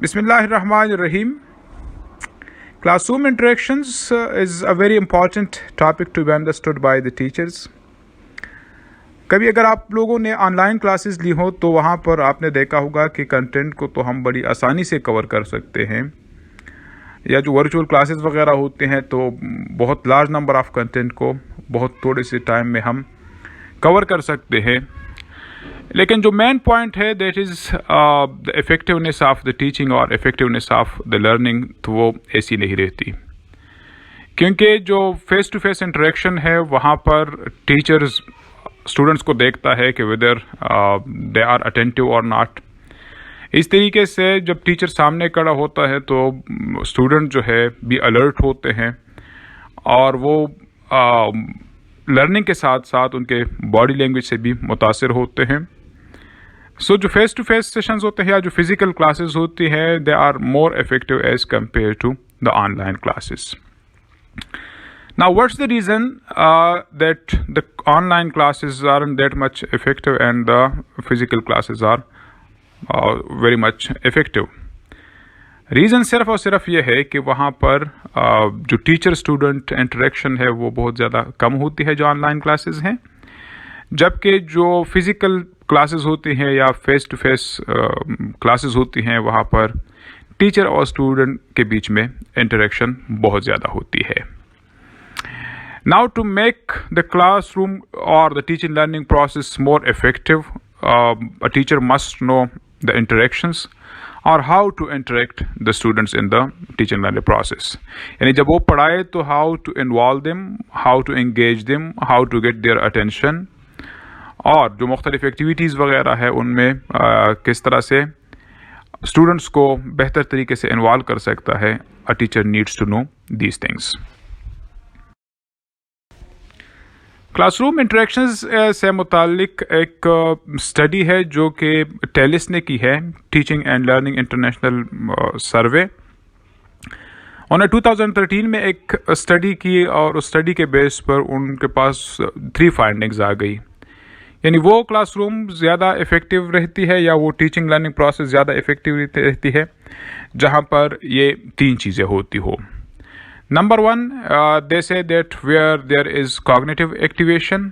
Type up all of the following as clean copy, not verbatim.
Bismillahirrahmanirrahim. Classroom interactions is a very important topic to be understood by the teachers. कभी अगर आप लोगों ने ऑनलाइन क्लासेस ली हो तो वहाँ पर आपने देखा होगा कि कंटेंट को तो हम बड़ी आसानी से कवर कर सकते हैं, या जो वर्चुअल क्लासेस वगैरह होते हैं तो बहुत लार्ज नंबर ऑफ़ कंटेंट को बहुत थोड़े से टाइम में हम कवर कर सकते हैं। लेकिन जो मेन पॉइंट है that is the effectiveness of the teaching और इफ़ेक्टिवनेस ऑफ द लर्निंग, तो वो ऐसी नहीं रहती, क्योंकि जो फेस टू फेस इंटरेक्शन है वहाँ पर टीचर्स स्टूडेंट्स को देखता है कि वेदर दे आर अटेंटिव और नॉट। इस तरीके से जब टीचर सामने खड़ा होता है तो स्टूडेंट जो है भी अलर्ट होते हैं और वो लर्निंग के साथ साथ उनके बॉडी लैंग्वेज से भी मुतासिर होते हैं। सो जो फेस टू फेस सेशंस होते हैं या जो फिज़िकल क्लासेस होती हैं, they are more effective as compared to the online classes. Now, what's the reason that the online classes aren't that much effective and the physical classes are very much effective? Reason सिर्फ और सिर्फ ये है कि वहाँ पर जो teacher student interaction है वो बहुत ज़्यादा कम होती है जो ऑनलाइन क्लासेस हैं, जबकि जो फिज़िकल क्लासेस होती हैं या फेस टू फेस क्लासेस होती हैं वहाँ पर टीचर और स्टूडेंट के बीच में इंटरेक्शन बहुत ज़्यादा होती है। Now, to make the classroom or the teaching learning process more effective, a teacher must know the interactions or how to interact the students in the teaching learning process. यानी जब वो पढ़ाए तो how to involve them, how to engage them, how to get their attention, और जो मुख्तलिफ activities वगैरह है उनमें किस तरह से स्टूडेंट्स को बेहतर तरीके से इन्वॉल्व कर सकता है। A teacher needs to know these things. Classroom interactions से मुतालिक एक स्टडी है जो कि टेलिस ने की है, टीचिंग एंड लर्निंग इंटरनेशनल सर्वे। उन्होंने 2013 में एक स्टडी की और उस स्टडी के बेस पर उनके पास 3 फाइंडिंग्स आ गई। यानी वो क्लासरूम ज़्यादा इफ़ेक्टिव रहती है या वो टीचिंग लर्निंग प्रोसेस ज़्यादा इफ़ेक्टिव रहती है जहाँ पर ये 3 चीज़ें होती हो। Number 1, they say that where there is cognitive activation,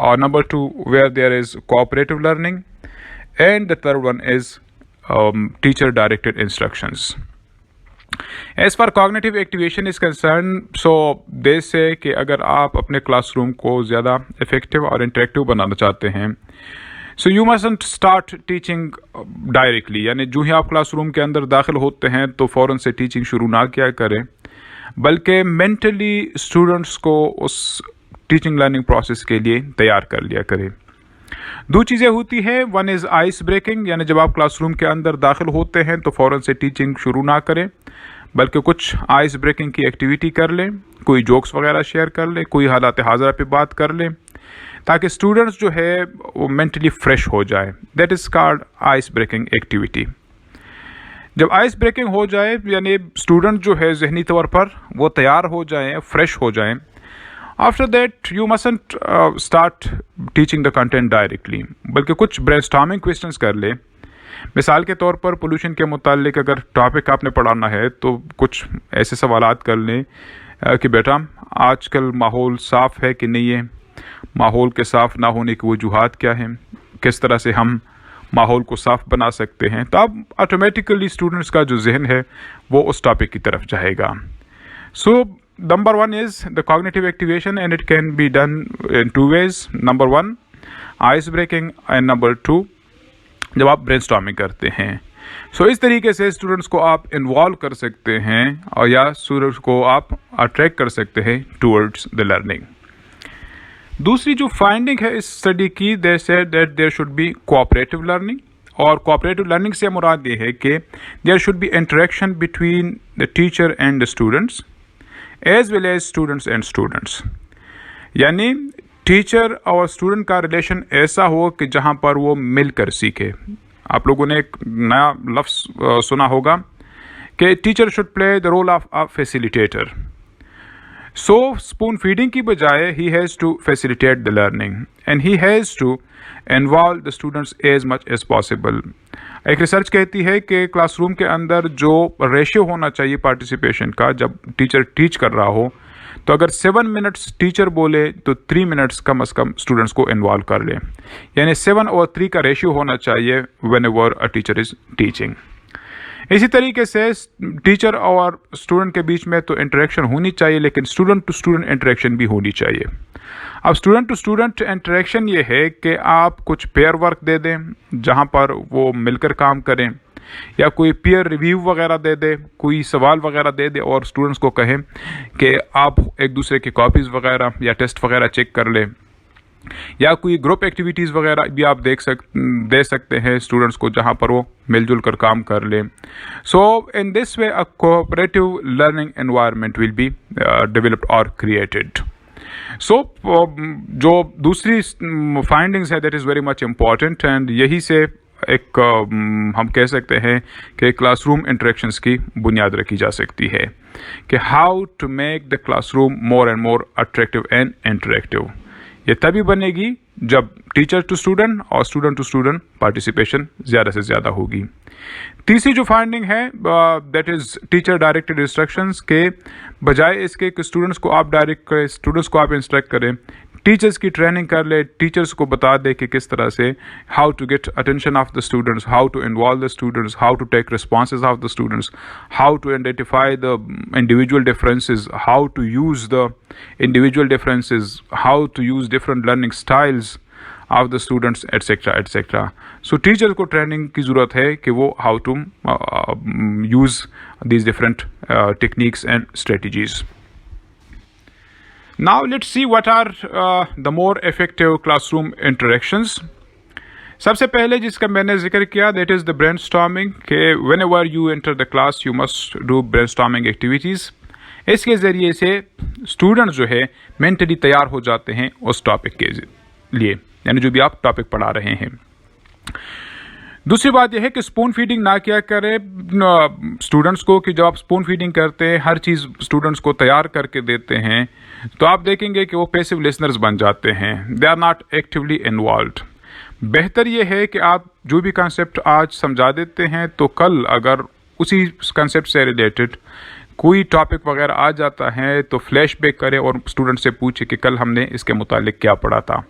or number 2, where there is cooperative learning, and the third one is teacher-directed instructions. As far cognitive activation is concerned, so they say कि अगर आप अपने classroom को ज़्यादा effective और interactive बनाना चाहते हैं, so you mustn't start teaching directly, यानी जो ही आप classroom के अंदर दाखिल होते हैं तो फ़ौरन से teaching शुरू ना किया करें, बल्कि मेंटली स्टूडेंट्स को उस टीचिंग लर्निंग प्रोसेस के लिए तैयार कर लिया करें। 2 चीज़ें होती हैं, वन इज़ आइस ब्रेकिंग, यानी जब आप क्लासरूम के अंदर दाखिल होते हैं तो फ़ौरन से टीचिंग शुरू ना करें, बल्कि कुछ आइस ब्रेकिंग की एक्टिविटी कर लें, कोई जोक्स वगैरह शेयर कर लें, कोई हालात हाज़िरा पे बात कर लें, ताकि स्टूडेंट्स जो है वो मेंटली फ्रेश हो जाए। That is called ice breaking activity. जब आइस ब्रेकिंग हो जाए यानी स्टूडेंट जो है जहनी तौर पर वो तैयार हो जाएं, फ्रेश हो जाएं, after that you mustn't start teaching the content directly, बल्कि कुछ ब्रेनस्टॉर्मिंग क्वेश्चंस कर ले। मिसाल के तौर पर पोल्यूशन के मुतालिक अगर टॉपिक आपने पढ़ाना है तो कुछ ऐसे सवालात कर लें कि बेटा आजकल माहौल साफ़ है कि नहीं है, माहौल के साफ़ ना होने की वजूहात क्या हैं, किस तरह से हम माहौल को साफ बना सकते हैं। तो अब ऑटोमेटिकली स्टूडेंट्स का जो जहन है वो उस टॉपिक की तरफ जाएगा। So number 1 is the cognitive activation and it can be done in 2 ways. Number 1 ice breaking and number 2 जब आप ब्रेनस्टॉर्मिंग करते हैं। सो इस तरीके से स्टूडेंट्स को आप इन्वॉल्व कर सकते हैं और या स्टूडेंट्स को आप अट्रैक्ट कर सकते हैं टूवर्ड्स द लर्निंग। दूसरी जो फाइंडिंग है इस स्टडी की, they said that there should be cooperative learning, और कोऑपरेटिव लर्निंग से मुराद ये है कि there should be interaction between the teacher and the students as well as students and students. यानी टीचर और स्टूडेंट का रिलेशन ऐसा हो कि जहाँ पर वो मिलकर सीखे। आप लोगों ने एक नया लफ्ज़ सुना होगा कि teacher should play the role of a facilitator. So spoon feeding की बजाय he has to facilitate the learning and he has to involve the students as much as possible. एक रिसर्च कहती है कि क्लासरूम के अंदर जो रेशियो होना चाहिए पार्टिसिपेशन का, जब टीचर टीच कर रहा हो, तो अगर 7 मिनट्स टीचर बोले तो 3 मिनट्स कम से कम स्टूडेंट्स को इन्वॉल्व कर ले, यानी 7/3 का रेशियो होना चाहिए when ever a teacher is teaching. इसी तरीके से टीचर और स्टूडेंट के बीच में तो इंटरेक्शन होनी चाहिए, लेकिन स्टूडेंट टू स्टूडेंट इंटरेक्शन भी होनी चाहिए। अब स्टूडेंट टू स्टूडेंट इंटरेक्शन ये है कि आप कुछ पेयर वर्क दे दें जहाँ पर वो मिलकर काम करें, या कोई पीयर रिव्यू वगैरह दे दे, कोई सवाल वगैरह दे दे और स्टूडेंट्स को कहें कि आप एक दूसरे की कॉपीज़ वगैरह या टेस्ट वगैरह चेक कर लें, या कोई ग्रुप एक्टिविटीज़ वगैरह भी आप दे सकते हैं स्टूडेंट्स को जहाँ पर वो मिलजुल कर काम कर लें। So in this way a cooperative learning environment will be developed और क्रिएटेड। सो जो दूसरी फाइंडिंग्स है that is very much important, and यही से एक हम कह सकते हैं कि क्लासरूम इंटरेक्शंस की बुनियाद रखी जा सकती है कि how to make the classroom more and more attractive and interactive. ये तभी बनेगी जब टीचर टू स्टूडेंट और स्टूडेंट टू स्टूडेंट पार्टिसिपेशन ज़्यादा से ज़्यादा होगी। तीसरी जो फाइंडिंग है that is teacher directed instructions के बजाय इसके कि स्टूडेंट्स को आप डायरेक्ट करें, स्टूडेंट्स को आप इंस्ट्रक्ट करें, टीचर्स की ट्रेनिंग कर ले, टीचर्स को बता दे कि किस तरह से how to get attention of the students, how to involve the students, how to take responses of the students, how to identify the individual differences, how to use the individual differences, how to use different learning styles of the students etcetera etcetera. So teacher को training की ज़रूरत है कि वो how to use these different techniques and strategies. Now let's see what are the more effective classroom interactions. सबसे पहले जिसका मैंने जिक्र किया that is the brainstorming, कि whenever you enter the class you must do brainstorming activities. इसके ज़रिए से स्टूडेंट जो है मेंटली तैयार हो जाते हैं उस टॉपिक के लिए, यानी जो भी आप टॉपिक पढ़ा रहे हैं। दूसरी बात यह है कि स्पून फीडिंग ना किया करें स्टूडेंट्स को, कि जब आप स्पून फीडिंग करते हैं हर चीज़ स्टूडेंट्स को तैयार करके देते हैं तो आप देखेंगे कि वो पैसिव लिसनर्स बन जाते हैं, they are not actively involved. बेहतर ये है कि आप जो भी कंसेप्ट आज समझा देते हैं तो कल अगर उसी कंसेप्ट से रिलेटेड कोई टॉपिक वगैरह आ जाता है तो फ्लैशबैक करें और स्टूडेंट से पूछे कि कल हमने इसके मुतालिक क्या पढ़ा था।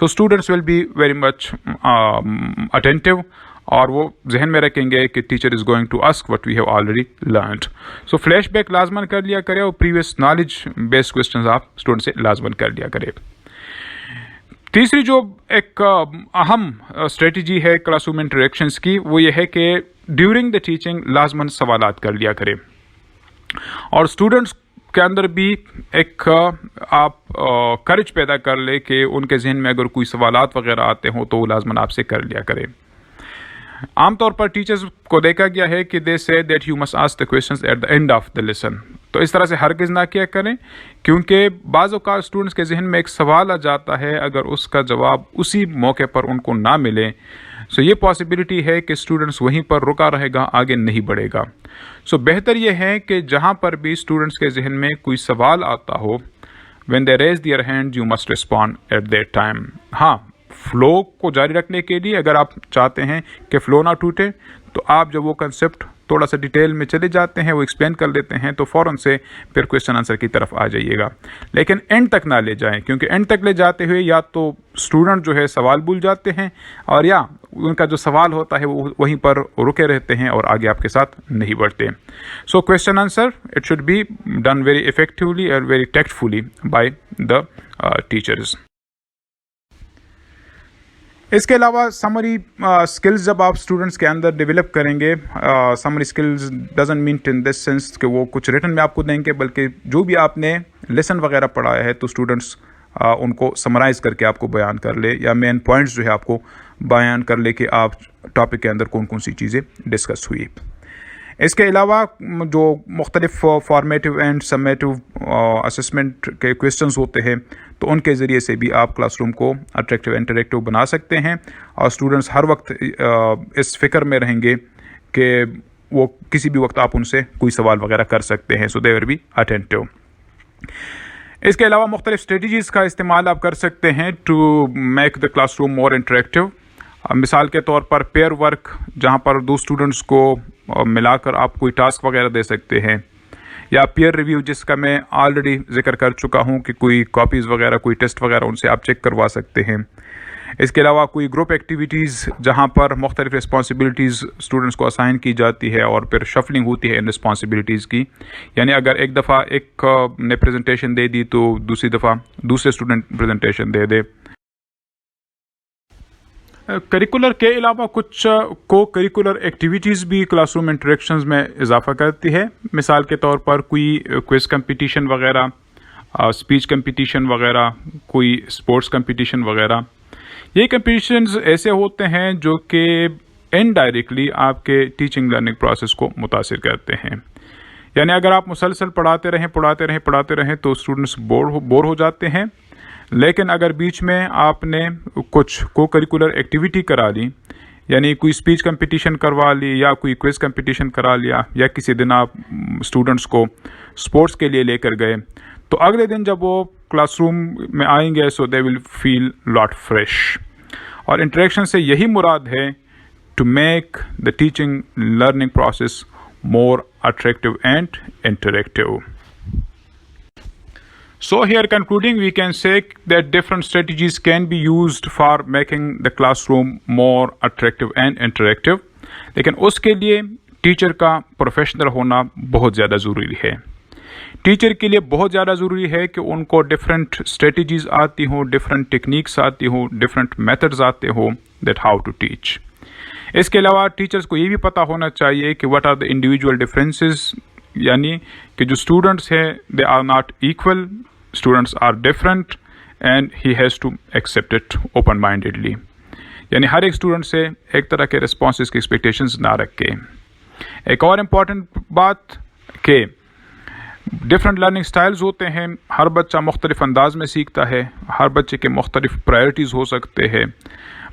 So students will be very much attentive और वो जहन में रखेंगे कि teacher is going to ask what we have already learned. So flashback लाजमन कर लिया करें और प्रीवियस नॉलेज बेस्ड क्वेश्चंस आप स्टूडेंट से लाजमन कर लिया करें। तीसरी जो एक अहम स्ट्रेटजी है क्लासरूम इंटरेक्शंस की वो ये है कि ड्यूरिंग द टीचिंग लाजमन सवालात कर लिया करें और स्टूडेंट्स के अंदर भी एक आप करेज पैदा कर ले कि उनके जहन में अगर कोई सवालात वगैरह आते हों तो वो लाजमन आपसे कर लिया करें। आमतौर पर टीचर्स को देखा गया है कि they say that you must ask the questions at the end of the lesson, तो इस तरह से हरगिज़ ना किया करें क्योंकि बाज़ औक़ात स्टूडेंट्स के जहन में एक सवाल आ जाता है, अगर उसका जवाब उसी मौके पर उनको ना मिले सो ये पॉसिबिलिटी है कि स्टूडेंट्स वहीं पर रुका रहेगा, आगे नहीं बढ़ेगा। सो बेहतर ये है कि जहाँ पर भी स्टूडेंट्स के जहन में कोई सवाल आता हो, when they raise their hand you must respond at that time. हाँ, फ्लो को जारी रखने के लिए अगर आप चाहते हैं कि फ्लो ना टूटे तो आप जब वो कंसेप्ट थोड़ा सा डिटेल में चले जाते हैं, वो एक्सप्लेन कर लेते हैं तो फ़ौरन से फिर क्वेश्चन आंसर की तरफ आ जाइएगा, लेकिन एंड तक ना ले जाएं क्योंकि एंड तक ले जाते हुए या तो स्टूडेंट जो है सवाल भूल जाते हैं और या उनका जो सवाल होता है वो वहीं पर रुके रहते हैं और आगे आपके साथ नहीं बढ़ते। So question answer it should be done very effectively और very tactfully by the teachers. इसके अलावा समरी स्किल्स जब आप स्टूडेंट्स के अंदर डेवलप करेंगे, summary skills doesn't mean in this sense कि वो कुछ रिटन में आपको देंगे, बल्कि जो भी आपने लेसन वगैरह पढ़ाया है तो स्टूडेंट्स उनको समराइज़ करके आपको बयान कर ले या मेन पॉइंट्स जो है आपको बयान कर ले कि आप टॉपिक के अंदर कौन कौन सी चीज़ें डिस्कस हुई। इसके अलावा जो मुख्तलिफ फॉर्मेटिव एंड समेटिव असेसमेंट के क्वेश्चंस होते हैं तो उनके ज़रिए से भी आप क्लासरूम को अट्रैक्टिव इंटरेक्टिव बना सकते हैं और स्टूडेंट्स हर वक्त इस फिक्र में रहेंगे कि वो किसी भी वक्त आप उनसे कोई सवाल वगैरह कर सकते हैं, सो दे विल बी अटेंटिव। इसके अलावा मुख्तलिफ स्ट्रेटजीज़ का इस्तेमाल आप कर सकते हैं to make the classroom more interactive. मिसाल के तौर पर पेयर वर्क, जहाँ पर दो स्टूडेंट्स को मिलाकर आप कोई टास्क वगैरह दे सकते हैं, या पीयर रिव्यू जिसका मैं ऑलरेडी जिक्र कर चुका हूँ कि कोई कॉपीज़ वगैरह, कोई टेस्ट वगैरह उनसे आप चेक करवा सकते हैं। इसके अलावा कोई ग्रुप एक्टिविटीज़ जहाँ पर मुख्तलिफ रिस्पॉन्सिबिलिटीज़ स्टूडेंट्स को असाइन की जाती है और फिर शफलिंग होती है इन रिस्पॉन्सिबिलिटीज़ की, यानी अगर एक दफ़ा एक ने प्रेजेंटेशन दे दी तो दूसरी दफ़ा दूसरे स्टूडेंट प्रेजेंटेशन दे दे। करिकुलर के अलावा कुछ को करिकुलर एक्टिविटीज़ भी क्लासरूम इंटरेक्शंस में इजाफा करती है। मिसाल के तौर पर कोई क्विज़ कंपटीशन वगैरह, स्पीच कंपटीशन वगैरह, कोई स्पोर्ट्स कंपटीशन वगैरह। ये कंपटीशंस ऐसे होते हैं जो कि इनडायरेक्टली आपके टीचिंग लर्निंग प्रोसेस को मुतासिर करते हैं। यानी अगर आप मुसलसल पढ़ाते रहें तो स्टूडेंट्स बोर हो जाते हैं। लेकिन अगर बीच में आपने कुछ को करिकुलर एक्टिविटी करा ली, यानी कोई स्पीच कंपटीशन करवा ली या कोई क्विज़ कंपटीशन करा लिया, या किसी दिन आप स्टूडेंट्स को स्पोर्ट्स के लिए लेकर गए, तो अगले दिन जब वो क्लासरूम में आएंगे so they will feel lot fresh. और इंटरेक्शन से यही मुराद है to make the teaching learning process more attractive and interactive. So here concluding, we can say that different strategies can be used for making the classroom more attractive and interactive. लेकिन उसके लिए teacher का professional होना बहुत ज़्यादा ज़रूरी है। Teacher के लिए बहुत ज़्यादा ज़रूरी है कि उनको डिफरेंट स्ट्रेटजीज़ आती हों, डिफरेंट टेक्निक्स आती हों, डिफरेंट मेथड्स आते हों दैट हाउ टू टीच। इसके अलावा टीचर्स को ये भी पता होना चाहिए कि what are the individual differences, यानी कि जो स्टूडेंट्स हैं they are not equal, students are different and he has to accept it open mindedly. यानी हर एक स्टूडेंट से एक तरह के रिस्पॉन्सेस की एक्सपेक्टेशंस ना रखें। एक और इम्पॉर्टेंट बात कि डिफरेंट लर्निंग स्टाइल्स होते हैं, हर बच्चा मुख्तलिफ अंदाज में सीखता है, हर बच्चे के मुख्तलिफ प्रायोरिटीज़ हो सकते हैं,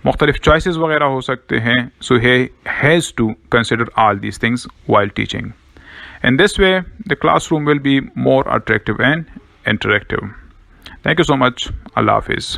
मुख्तलिफ चॉइसेस वगैरह हो सकते हैं। सो he has to consider all these things while teaching. In this way, the classroom will be more attractive and interactive. Thank you so much. Allah Hafiz.